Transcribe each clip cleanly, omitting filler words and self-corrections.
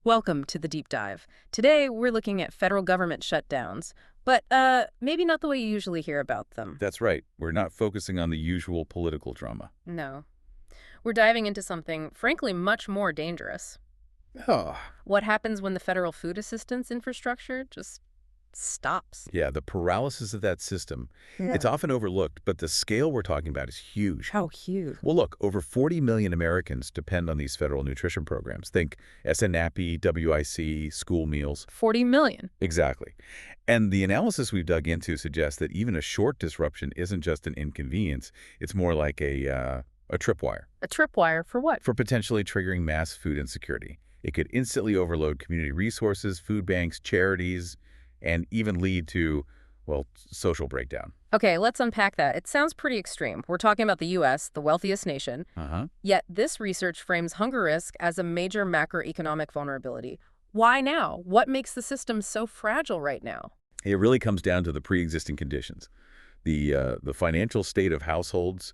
Welcome to the deep dive. Today, we're looking at federal government shutdowns, but maybe not the way you usually hear about them. That's right. We're not focusing on the usual political drama. No. We're diving into something, frankly, much more dangerous. Oh. What happens when the federal food assistance infrastructure just stops? Yeah, the paralysis of that system. Yeah. It's often overlooked, but the scale we're talking about is huge. How huge? Well, look, over 40 million Americans depend on these federal nutrition programs. Think SNAP, WIC, school meals. 40 million. Exactly. And the analysis we've dug into suggests that even a short disruption isn't just an inconvenience. It's more like a tripwire. A tripwire for what? For potentially triggering mass food insecurity. It could instantly overload community resources, food banks, charities, and even lead to, well, social breakdown. Okay, let's unpack that. It sounds pretty extreme. We're talking about the U.S., the wealthiest nation. Yet this research frames hunger risk as a major macroeconomic vulnerability. Why now? What makes the system so fragile right now? It really comes down to the pre-existing conditions. The financial state of households.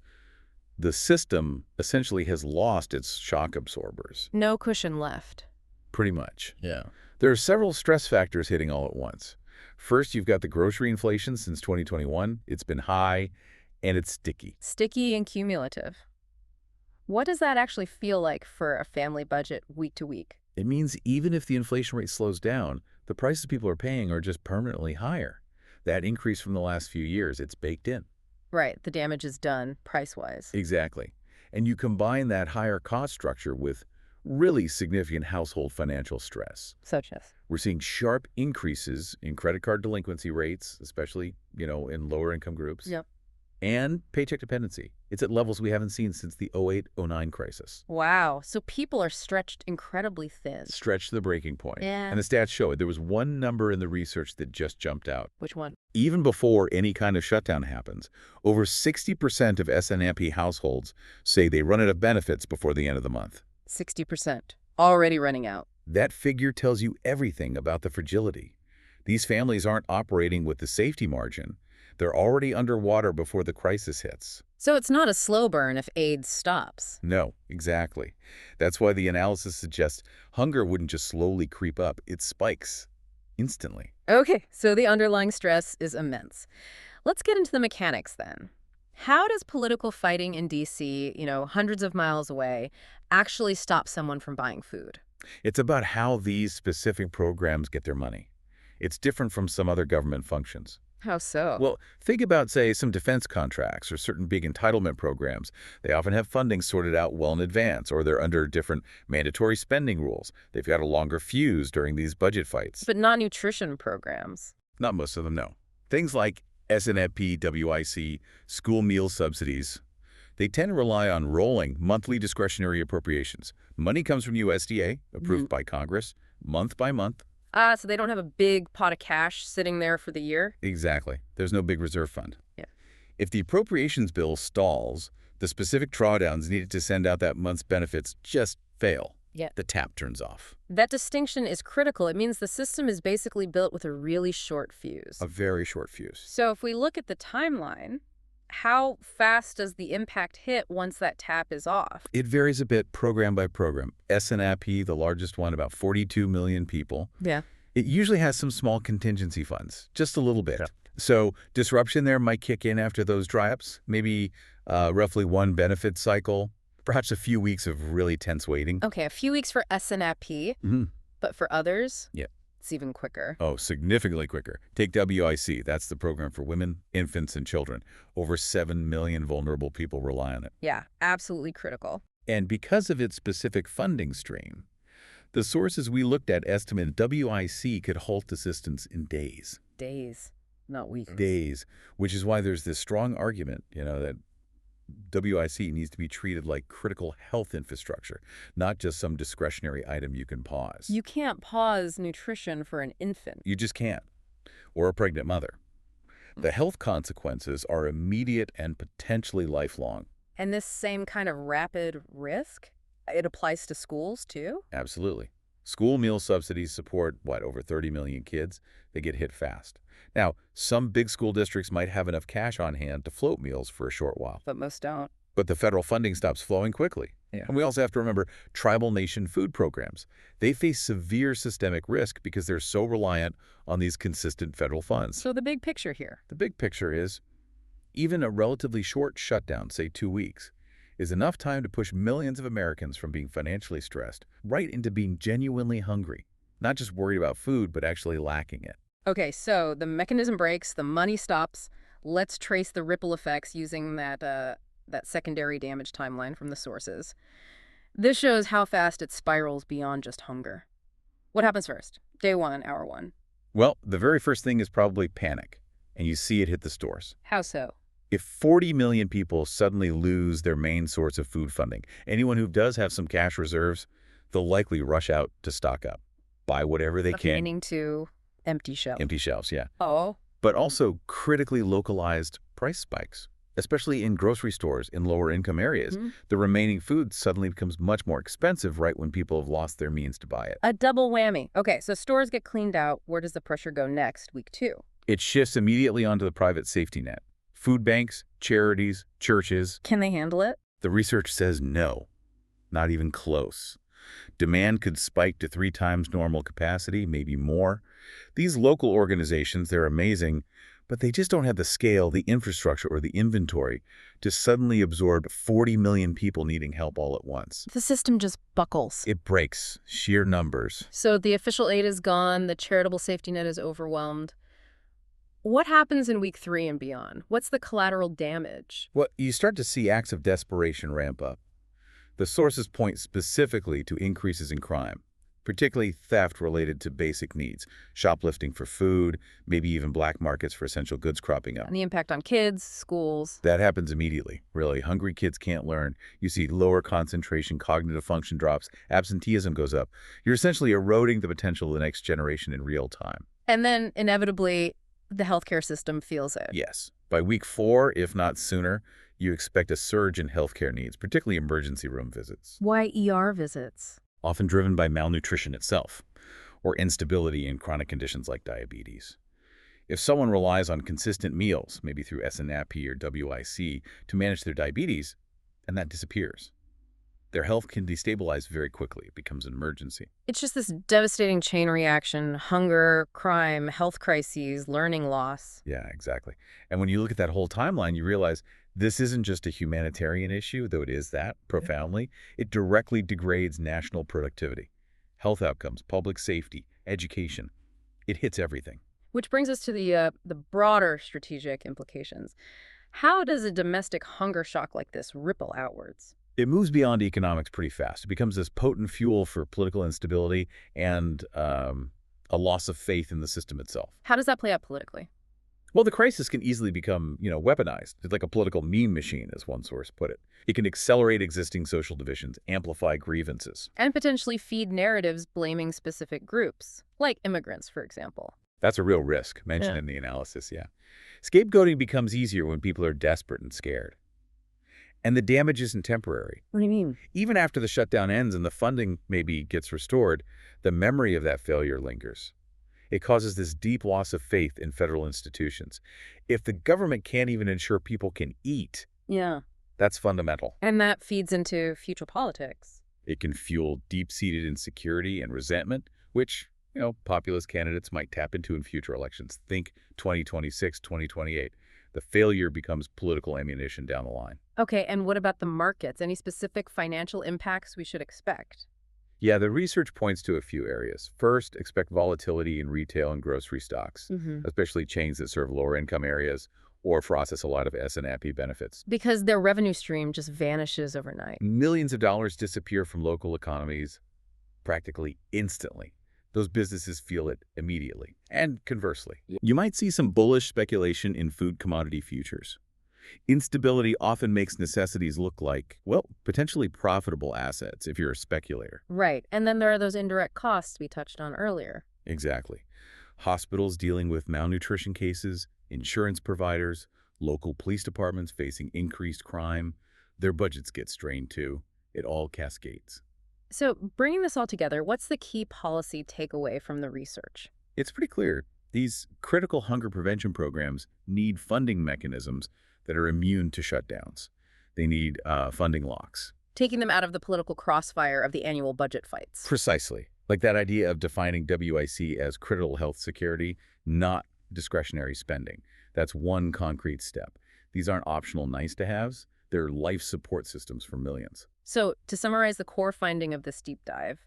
The system essentially has lost its shock absorbers. No cushion left. Pretty much. Yeah. There are several stress factors hitting all at once. First, you've got the grocery inflation since 2021. It's been high, and it's sticky. Sticky and cumulative. What does that actually feel like for a family budget week to week? It means even if the inflation rate slows down, the prices people are paying are just permanently higher. That increase from the last few years, it's baked in. Right, the damage is done, price-wise. Exactly. And you combine that higher cost structure with really significant household financial stress. Such as? We're seeing sharp increases in credit card delinquency rates, especially, in lower income groups. Yep. And paycheck dependency. It's at levels we haven't seen since the 08-09 crisis. Wow, so people are stretched incredibly thin. Stretched to the breaking point. Yeah. And the stats show it. There was one number in the research that just jumped out. Which one? Even before any kind of shutdown happens, over 60% of SNAP households say they run out of benefits before the end of the month. 60%. Already running out. That figure tells you everything about the fragility. These families aren't operating with the safety margin. They're already underwater before the crisis hits. So it's not a slow burn if aid stops. No, exactly. That's why the analysis suggests hunger wouldn't just slowly creep up. It spikes instantly. Okay, so the underlying stress is immense. Let's get into the mechanics then. How does political fighting in D.C., hundreds of miles away, actually stop someone from buying food? It's about how these specific programs get their money. It's different from some other government functions. How so? Well, think about, say, some defense contracts or certain big entitlement programs. They often have funding sorted out well in advance, or they're under different mandatory spending rules. They've got a longer fuse during these budget fights. But not nutrition programs. Not most of them, no. Things like SNAP, WIC, school meal subsidies, they tend to rely on rolling monthly discretionary appropriations. Money comes from USDA, approved by Congress, month by month. So they don't have a big pot of cash sitting there for the year? Exactly. There's no big reserve fund. Yeah. If the appropriations bill stalls, the specific drawdowns needed to send out that month's benefits just fail. Yeah. The tap turns off. That distinction is critical. It means the system is basically built with a really short fuse. A very short fuse. So if we look at the timeline, how fast does the impact hit once that tap is off? It varies a bit program by program. SNAP, the largest one, about 42 million people. Yeah. It usually has some small contingency funds, just a little bit. Yeah. So disruption there might kick in after those dry-ups, maybe roughly one benefit cycle, perhaps a few weeks of really tense waiting. Okay, a few weeks for SNAP, but for others, Yeah. it's even quicker. Oh, significantly quicker. Take WIC. That's the program for women, infants, and children. Over 7 million vulnerable people rely on it. Yeah, absolutely critical. And because of its specific funding stream, the sources we looked at estimate WIC could halt assistance in days. Days, not weeks. Days, which is why there's this strong argument, that WIC needs to be treated like critical health infrastructure, not just some discretionary item you can pause. You can't pause nutrition for an infant. You just can't. Or a pregnant mother. The health consequences are immediate and potentially lifelong. And this same kind of rapid risk, it applies to schools too? Absolutely. School meal subsidies support, over 30 million kids? They get hit fast. Now, some big school districts might have enough cash on hand to float meals for a short while. But most don't. But the federal funding stops flowing quickly. Yeah. And we also have to remember tribal nation food programs. They face severe systemic risk because they're so reliant on these consistent federal funds. So the big picture here. The big picture is even a relatively short shutdown, say 2 weeks, is enough time to push millions of Americans from being financially stressed right into being genuinely hungry, not just worried about food, but actually lacking it. Okay, so the mechanism breaks, the money stops. Let's trace the ripple effects using that secondary damage timeline from the sources. This shows how fast it spirals beyond just hunger. What happens first? Day 1, hour 1. Well, the very first thing is probably panic, and you see it hit the stores. How so? If 40 million people suddenly lose their main source of food funding, anyone who does have some cash reserves, they'll likely rush out to stock up, buy whatever they can. Meaning to empty shelves. Empty shelves, yeah. Oh. But also critically localized price spikes, especially in grocery stores in lower income areas. The remaining food suddenly becomes much more expensive right when people have lost their means to buy it. A double whammy. Okay, so stores get cleaned out. Where does the pressure go next? Week 2. It shifts immediately onto the private safety net. Food banks, charities, churches. Can they handle it? The research says no, not even close. Demand could spike to 3 times normal capacity, maybe more. These local organizations, they're amazing, but they just don't have the scale, the infrastructure, or the inventory to suddenly absorb 40 million people needing help all at once. The system just buckles. It breaks, sheer numbers. So the official aid is gone, the charitable safety net is overwhelmed. What happens in week 3 and beyond? What's the collateral damage? Well, you start to see acts of desperation ramp up. The sources point specifically to increases in crime, particularly theft related to basic needs, shoplifting for food, maybe even black markets for essential goods cropping up. And the impact on kids, schools. That happens immediately, really. Hungry kids can't learn. You see lower concentration, cognitive function drops, absenteeism goes up. You're essentially eroding the potential of the next generation in real time. And then, inevitably, the healthcare system feels it. Yes. By week 4, if not sooner, you expect a surge in healthcare needs, particularly emergency room visits. Why ER visits? Often driven by malnutrition itself, or instability in chronic conditions like diabetes. If someone relies on consistent meals, maybe through SNAP or WIC, to manage their diabetes, and that disappears, their health can destabilize very quickly. It becomes an emergency. It's just this devastating chain reaction: hunger, crime, health crises, learning loss. Yeah, exactly. And when you look at that whole timeline, you realize this isn't just a humanitarian issue, though it is that profoundly. It directly degrades national productivity, health outcomes, public safety, education. It hits everything. Which brings us to the broader strategic implications. How does a domestic hunger shock like this ripple outwards? It moves beyond economics pretty fast. It becomes this potent fuel for political instability and a loss of faith in the system itself. How does that play out politically? Well, the crisis can easily become, weaponized. It's like a political meme machine, as one source put it. It can accelerate existing social divisions, amplify grievances. And potentially feed narratives blaming specific groups, like immigrants, for example. That's a real risk, mentioned in the analysis, yeah. Scapegoating becomes easier when people are desperate and scared. And the damage isn't temporary. What do you mean? Even after the shutdown ends and the funding maybe gets restored, the memory of that failure lingers. It causes this deep loss of faith in federal institutions. If the government can't even ensure people can eat, that's fundamental. And that feeds into future politics. It can fuel deep-seated insecurity and resentment, which, populist candidates might tap into in future elections. Think 2026, 2028. The failure becomes political ammunition down the line. Okay, and what about the markets? Any specific financial impacts we should expect? Yeah, the research points to a few areas. First, expect volatility in retail and grocery stocks, especially chains that serve lower income areas or process a lot of SNAP benefits. Because their revenue stream just vanishes overnight. Millions of dollars disappear from local economies practically instantly. Those businesses feel it immediately. And conversely, you might see some bullish speculation in food commodity futures. Instability often makes necessities look like, potentially profitable assets if you're a speculator. Right. And then there are those indirect costs we touched on earlier. Exactly. Hospitals dealing with malnutrition cases, insurance providers, local police departments facing increased crime. Their budgets get strained too. It all cascades. So bringing this all together, what's the key policy takeaway from the research? It's pretty clear. These critical hunger prevention programs need funding mechanisms that are immune to shutdowns. They need funding locks. taking them out of the political crossfire of the annual budget fights. Precisely. Like that idea of defining WIC as critical health security, not discretionary spending. That's one concrete step. These aren't optional nice-to-haves. They're life support systems for millions. So, to summarize the core finding of this deep dive,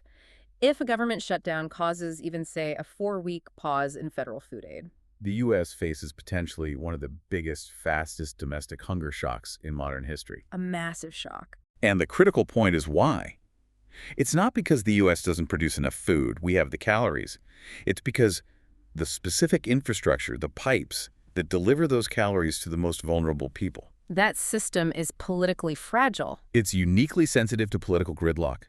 if a government shutdown causes even, say, a 4-week pause in federal food aid, The U.S. faces potentially one of the biggest, fastest domestic hunger shocks in modern history. a massive shock. And the critical point is why. It's not because the U.S. doesn't produce enough food, we have the calories. It's because the specific infrastructure, the pipes, that deliver those calories to the most vulnerable people. That system is politically fragile. It's uniquely sensitive to political gridlock.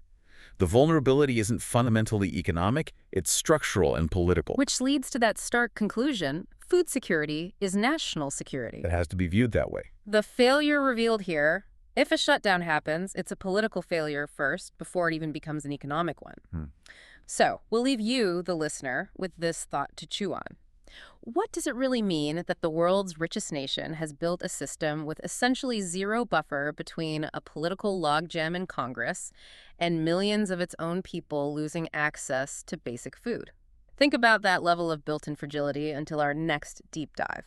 The vulnerability isn't fundamentally economic, it's structural and political. Which leads to that stark conclusion: food security is national security. It has to be viewed that way. The failure revealed here: if a shutdown happens, it's a political failure first before it even becomes an economic one. So, we'll leave you, the listener, with this thought to chew on. What does it really mean that the world's richest nation has built a system with essentially zero buffer between a political logjam in Congress and millions of its own people losing access to basic food? Think about that level of built-in fragility until our next deep dive.